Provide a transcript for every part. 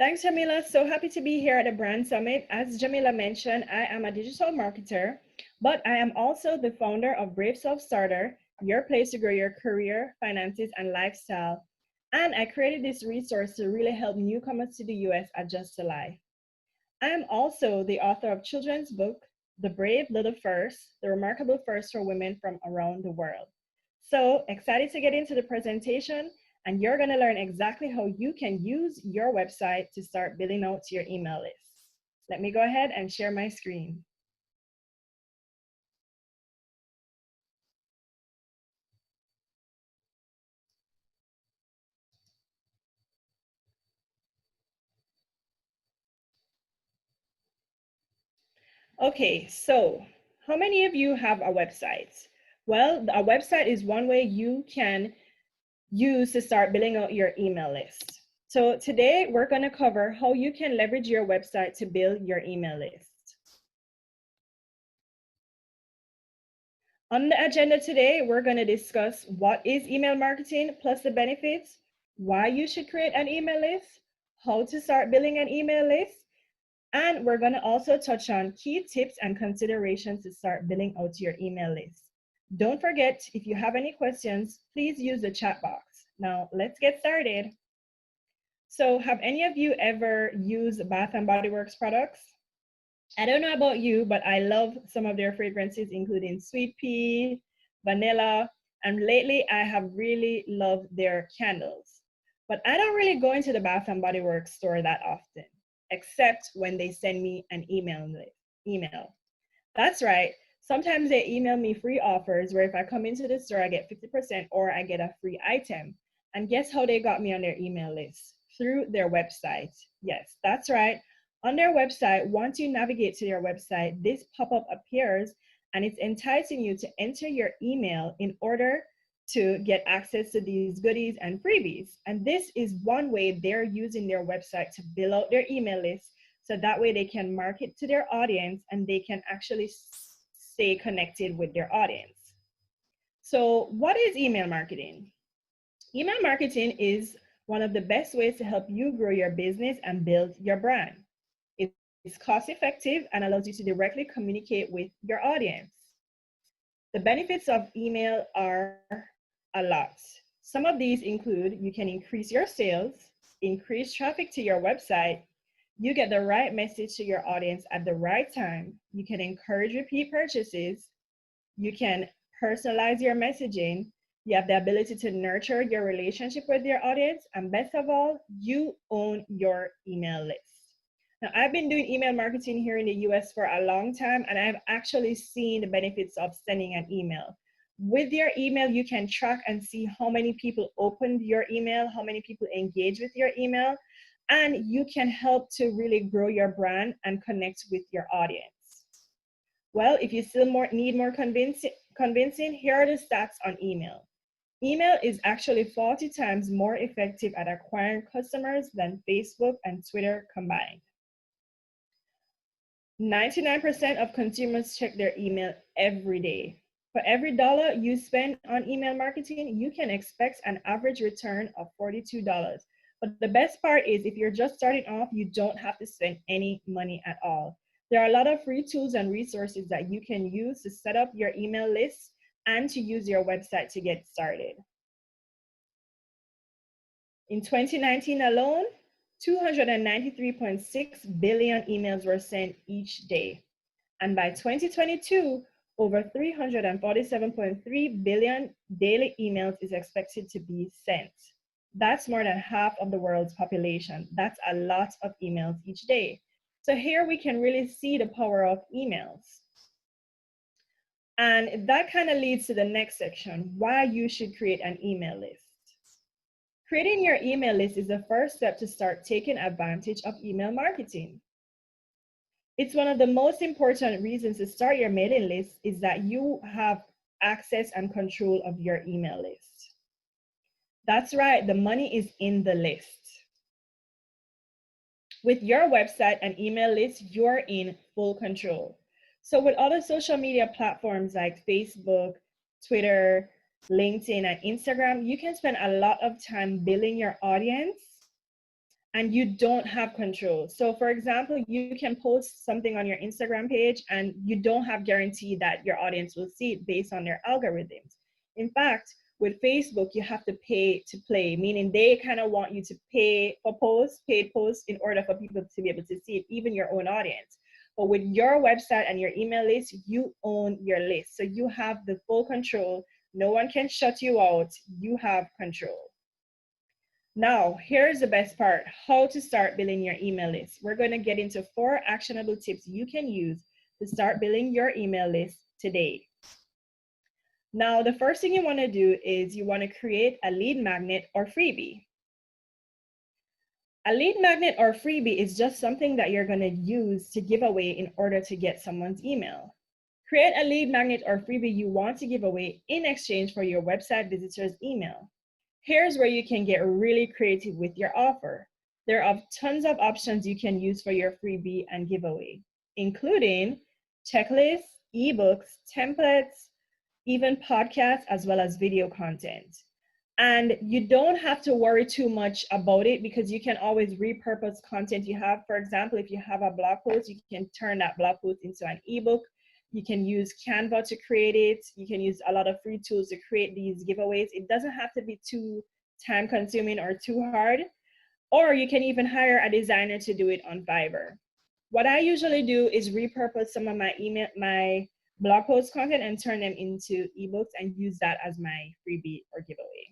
Thanks, Jamila. So happy to be here at the Brand Summit. As Jamila mentioned, I am a digital marketer, but I am also the founder of Brave Self Starter, your place to grow your career, finances, and lifestyle. And I created this resource to really help newcomers to the US adjust to life. I am also the author of children's book, The Brave Little First, The Remarkable First for Women from Around the World. So excited to get into the presentation, and you're gonna learn exactly how you can use your website to start building out your email list. Let me go ahead and share my screen. Okay, so how many of you have a website? Well, a website is one way you can use to start building out your email list. So today we're going to cover how you can leverage your website to build your email list. On the agenda today, we're going to discuss what is email marketing plus the benefits, why you should create an email list, how to start building an email list, and we're going to also touch on key tips and considerations to start building out your email list. Don't forget, if you have any questions, please use the chat box. Now, let's get started. So have any of you ever used Bath and Body Works products? I don't know about you, but I love some of their fragrances, including Sweet Pea, Vanilla, and lately I have really loved their candles. But I don't really go into the Bath and Body Works store that often, except when they send me an email. That's right. Sometimes they email me free offers where if I come into the store, I get 50% or I get a free item. And guess how they got me on their email list? Through their website. Yes, that's right. On their website, once you navigate to their website, this pop-up appears and it's enticing you to enter your email in order to get access to these goodies and freebies. And this is one way they're using their website to build out their email list so that way they can market to their audience and they can actually stay connected with their audience. So what is email marketing? Email marketing is one of the best ways to help you grow your business and build your brand. It's cost effective and allows you to directly communicate with your audience. The benefits of email are a lot. Some of these include you can increase your sales, increase traffic to your website, you get the right message to your audience at the right time, you can encourage repeat purchases, you can personalize your messaging, you have the ability to nurture your relationship with your audience, and best of all, you own your email list. Now, I've been doing email marketing here in the US for a long time, and I've actually seen the benefits of sending an email. With your email, you can track and see how many people opened your email, how many people engage with your email, and you can help to really grow your brand and connect with your audience. Well, if you still need more convincing, here are the stats on email. Email is actually 40 times more effective at acquiring customers than Facebook and Twitter combined. 99% of consumers check their email every day. For every dollar you spend on email marketing, you can expect an average return of $42. But the best part is if you're just starting off, you don't have to spend any money at all. There are a lot of free tools and resources that you can use to set up your email list and to use your website to get started. In 2019 alone, 293.6 billion emails were sent each day. And by 2022, over 347.3 billion daily emails is expected to be sent. That's more than half of the world's population. That's a lot of emails each day. So here we can really see the power of emails. And that kind of leads to the next section, why you should create an email list. Creating your email list is the first step to start taking advantage of email marketing. It's one of the most important reasons to start your mailing list is that you have access and control of your email list. That's right, the money is in the list. With your website and email list, you're in full control. So with other social media platforms like Facebook, Twitter, LinkedIn, and Instagram, you can spend a lot of time building your audience and you don't have control. So for example, you can post something on your Instagram page and you don't have guarantee that your audience will see it based on their algorithms. In fact, with Facebook, you have to pay to play, meaning they kind of want you to pay for posts, paid posts, in order for people to be able to see it, even your own audience. But with your website and your email list, you own your list. So you have the full control. No one can shut you out. You have control. Now, here's the best part, how to start building your email list. We're going to get into 4 actionable tips you can use to start building your email list today. Now, the first thing you want to do is you want to create a lead magnet or freebie. A lead magnet or freebie is just something that you're going to use to give away in order to get someone's email. Create a lead magnet or freebie you want to give away in exchange for your website visitors' email. Here's where you can get really creative with your offer. There are tons of options you can use for your freebie and giveaway, including checklists, ebooks, templates, even podcasts, as well as video content. And you don't have to worry too much about it because you can always repurpose content you have. For example, if you have a blog post, you can turn that blog post into an ebook. You can use Canva to create it. You can use a lot of free tools to create these giveaways. It doesn't have to be too time consuming or too hard. Or you can even hire a designer to do it on Fiverr. What I usually do is repurpose some of my blog post content and turn them into ebooks and use that as my freebie or giveaway.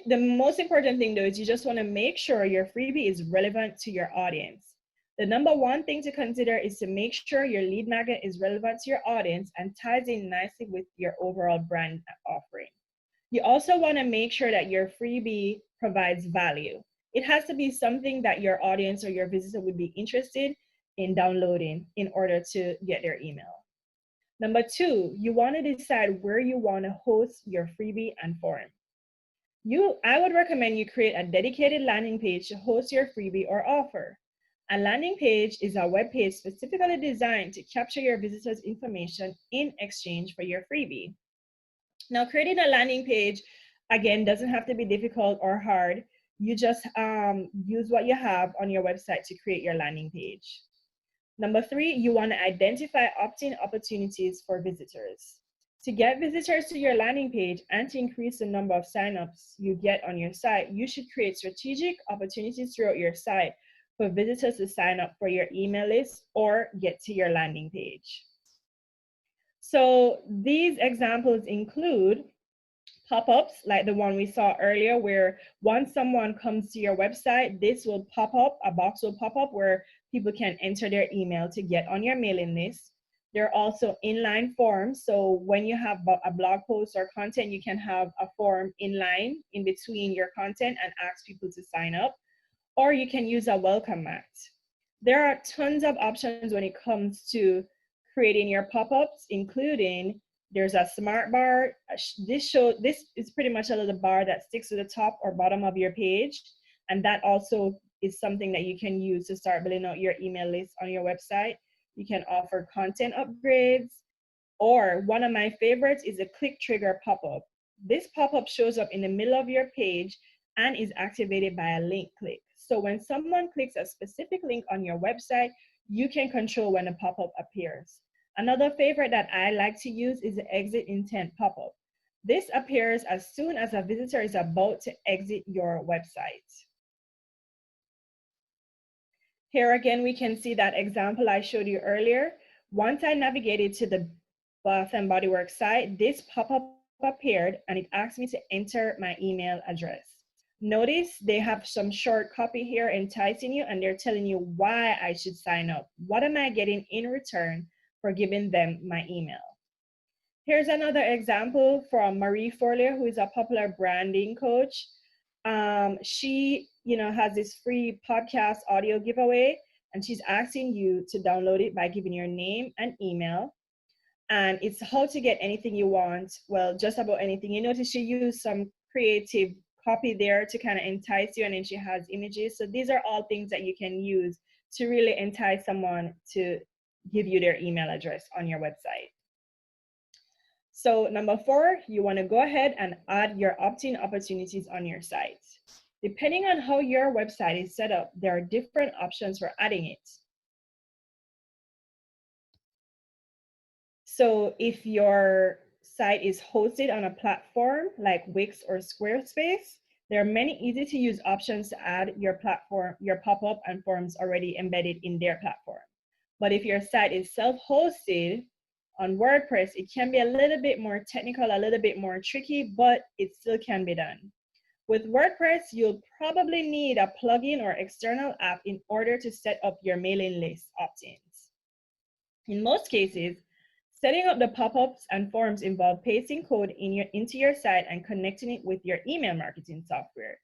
The most important thing though is you just want to make sure your freebie is relevant to your audience. The number one thing to consider is to make sure your lead magnet is relevant to your audience and ties in nicely with your overall brand offering. You also want to make sure that your freebie provides value. It has to be something that your audience or your visitor would be interested in downloading in order to get their email. Number 2, you want to decide where you want to host your freebie and forum. I would recommend you create a dedicated landing page to host your freebie or offer. A landing page is a web page specifically designed to capture your visitors' information in exchange for your freebie. Now, creating a landing page, again, doesn't have to be difficult or hard. You just use what you have on your website to create your landing page. Number 3, you want to identify opt-in opportunities for visitors. To get visitors to your landing page and to increase the number of signups you get on your site, you should create strategic opportunities throughout your site for visitors to sign up for your email list or get to your landing page. So these examples include pop-ups like the one we saw earlier, where once someone comes to your website, this will pop up, a box will pop up where people can enter their email to get on your mailing list. There are also inline forms. So when you have a blog post or content, you can have a form inline in between your content and ask people to sign up. Or you can use a welcome mat. There are tons of options when it comes to creating your pop-ups, including there's a smart bar. This is pretty much a little bar that sticks to the top or bottom of your page. And that also is something that you can use to start building out your email list on your website. You can offer content upgrades, or one of my favorites is a click trigger pop-up. This pop-up shows up in the middle of your page and is activated by a link click. So when someone clicks a specific link on your website, you can control when a pop-up appears. Another favorite that I like to use is the exit intent pop-up. This appears as soon as a visitor is about to exit your website. Here again, we can see that example I showed you earlier. Once I navigated to the Bath and Body Works site, this pop-up appeared and it asked me to enter my email address. Notice they have some short copy here enticing you, and they're telling you why I should sign up. What am I getting in return for giving them my email? Here's another example from Marie Forleo, who is a popular branding coach. She has this free podcast audio giveaway, and she's asking you to download it by giving your name and email. And it's how to get anything you want. Well, just about anything. You notice she used some creative copy there to kind of entice you, and then she has images. So these are all things that you can use to really entice someone to give you their email address on your website. So number 4, you want to go ahead and add your opt-in opportunities on your site. Depending on how your website is set up, there are different options for adding it. So if your site is hosted on a platform like Wix or Squarespace, there are many easy to use options to add your platform, your pop-up and forms already embedded in their platform. But if your site is self-hosted on WordPress, it can be a little bit more technical, a little bit more tricky, but it still can be done. With WordPress, you'll probably need a plugin or external app in order to set up your mailing list opt-ins. In most cases, setting up the pop-ups and forms involve pasting code into your site and connecting it with your email marketing software.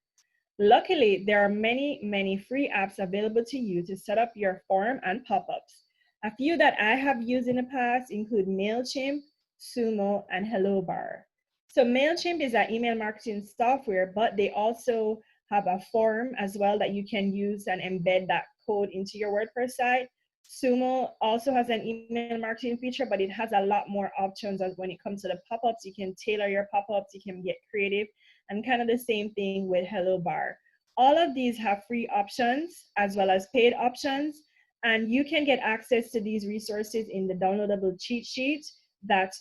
Luckily, there are many free apps available to you to set up your form and pop-ups. A few that I have used in the past include MailChimp, Sumo, and HelloBar. So MailChimp is an email marketing software, but they also have a form as well that you can use and embed that code into your WordPress site. Sumo also has an email marketing feature, but it has a lot more options as when it comes to the pop-ups. You can tailor your pop-ups, you can get creative, and kind of the same thing with HelloBar. All of these have free options as well as paid options, and you can get access to these resources in the downloadable cheat sheet that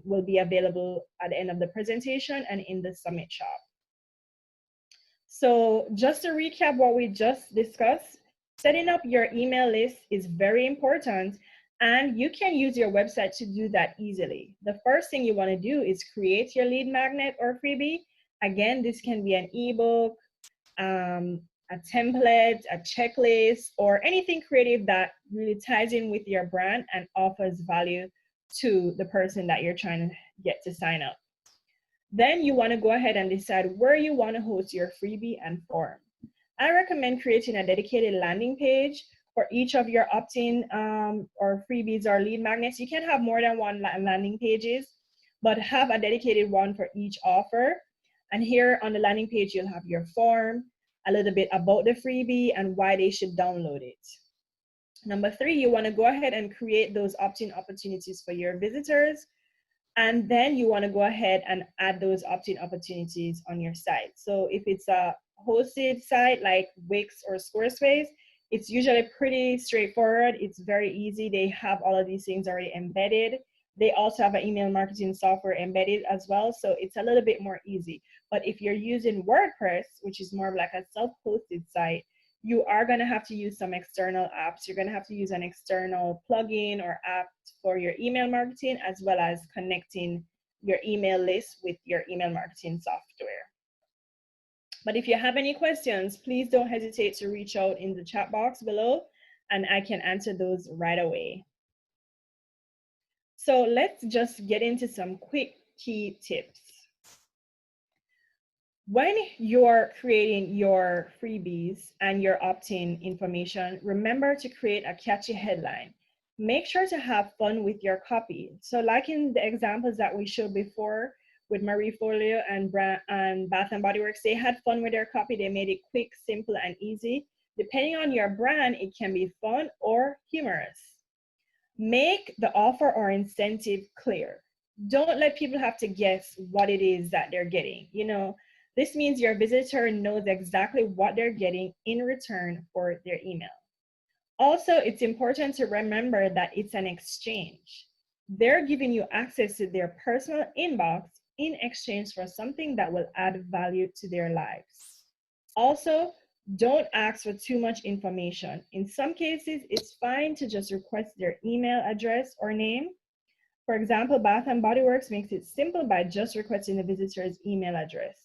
will be available at the end of the presentation and in the Summit shop. So just to recap what we just discussed, setting up your email list is very important, and you can use your website to do that easily. The first thing you want to do is create your lead magnet or freebie. Again, this can be an ebook, a template, a checklist, or anything creative that really ties in with your brand and offers value to the person that you're trying to get to sign up. Then you want to go ahead and decide where you want to host your freebie and form. I recommend creating a dedicated landing page for each of your opt-in or freebies or lead magnets. You can have more than one landing pages, but have a dedicated one for each offer. And here on the landing page, you'll have your form, a little bit about the freebie and why they should download it. Number 3, you want to go ahead and create those opt-in opportunities for your visitors. And then you want to go ahead and add those opt-in opportunities on your site. So if it's a hosted site like Wix or Squarespace, it's usually pretty straightforward. It's very easy. They have all of these things already embedded. They also have an email marketing software embedded as well. So it's a little bit more easy. But if you're using WordPress, which is more of like a self-hosted site, you are going to have to use some external apps. You're going to have to use an external plugin or app for your email marketing, as well as connecting your email list with your email marketing software. But if you have any questions, please don't hesitate to reach out in the chat box below, and I can answer those right away. So let's just get into some quick key tips. When you're creating your freebies and your opt-in information, remember to create a catchy headline. Make sure to have fun with your copy. So like in the examples that we showed before with Marie Folio and Bath & Body Works, they had fun with their copy. They made it quick, simple, and easy. Depending on your brand, it can be fun or humorous. Make the offer or incentive clear. Don't let people have to guess what it is that they're getting. You know, this means your visitor knows exactly what they're getting in return for their email. Also, it's important to remember that it's an exchange. They're giving you access to their personal inbox in exchange for something that will add value to their lives. Also, don't ask for too much information. In some cases, it's fine to just request their email address or name. For example, Bath & Body Works makes it simple by just requesting the visitor's email address.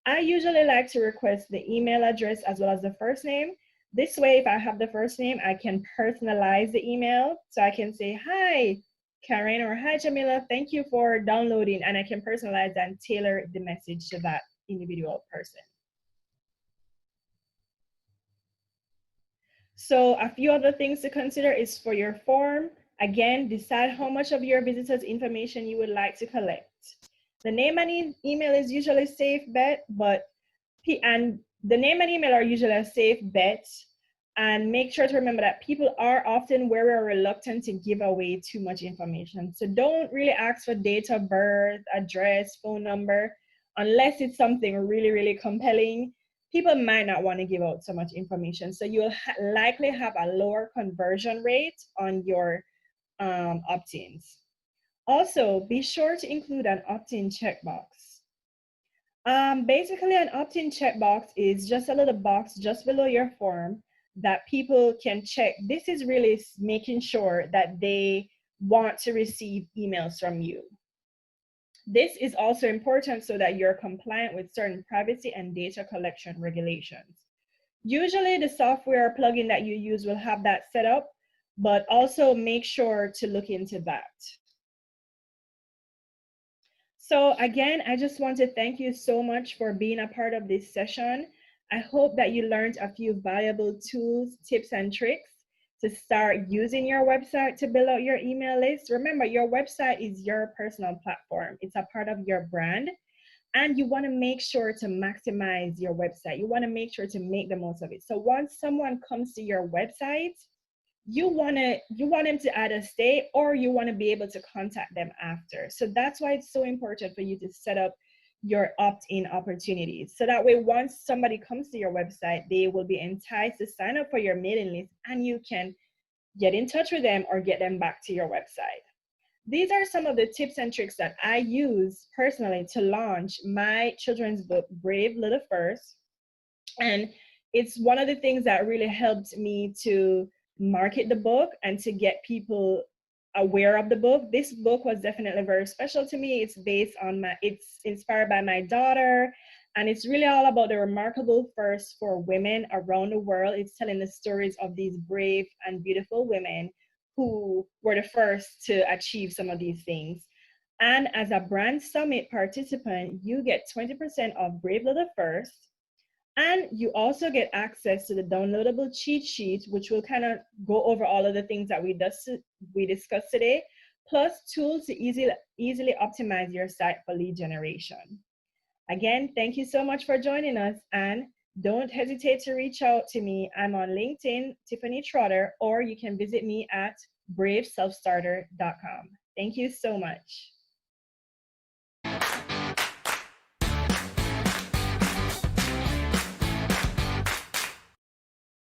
I usually like to request the email address as well as the first name. This way, if I have the first name, I can personalize the email. So I can say, hi, Karen, or hi, Jamila, thank you for downloading. And I can personalize and tailor the message to that individual person. So a few other things to consider is for your form. Again, decide how much of your visitors' information you would like to collect. The name and email is usually a safe bet, and the name and email are usually a safe bet. And make sure to remember that people are often very reluctant to give away too much information. So don't really ask for date of birth, address, phone number, unless it's something really, really compelling. people might not want to give out so much information. So you'll likely have a lower conversion rate on your opt-ins. Also, be sure to include an opt-in checkbox. Basically, an opt-in checkbox is just a little box just below your form that people can check. This is really making sure that they want to receive emails from you. This is also important so that you're compliant with certain privacy and data collection regulations. Usually the software plugin that you use will have that set up, but also make sure to look into that. So again, I just want to thank you so much for being a part of this session. I hope that you learned a few valuable tools, tips, and tricks to start using your website to build out your email list. Remember, your website is your personal platform. It's a part of your brand, and you want to make sure to maximize your website. You want to make sure to make the most of it. So once someone comes to your website, you want them to either stay or you want to be able to contact them after. So that's why it's so important for you to set up your opt-in opportunities. So that way, once somebody comes to your website, they will be enticed to sign up for your mailing list and you can get in touch with them or get them back to your website. These are some of the tips and tricks that I use personally to launch my children's book, Brave Little First. And it's one of the things that really helped me to market the book and to get people aware of the book. This book was definitely very special to me. It's inspired by my daughter, and it's really all about the remarkable first for women around the world. It's telling the stories of these brave and beautiful women who were the first to achieve some of these things. And as a brand summit participant, you get 20% off Brave Little First. And you also get access to the downloadable cheat sheet, which will kind of go over all of the things that we discussed today, plus tools to easily optimize your site for lead generation. Again, thank you so much for joining us, and don't hesitate to reach out to me. I'm on LinkedIn, Tiffany Trotter, or you can visit me at braveselfstarter.com. Thank you so much.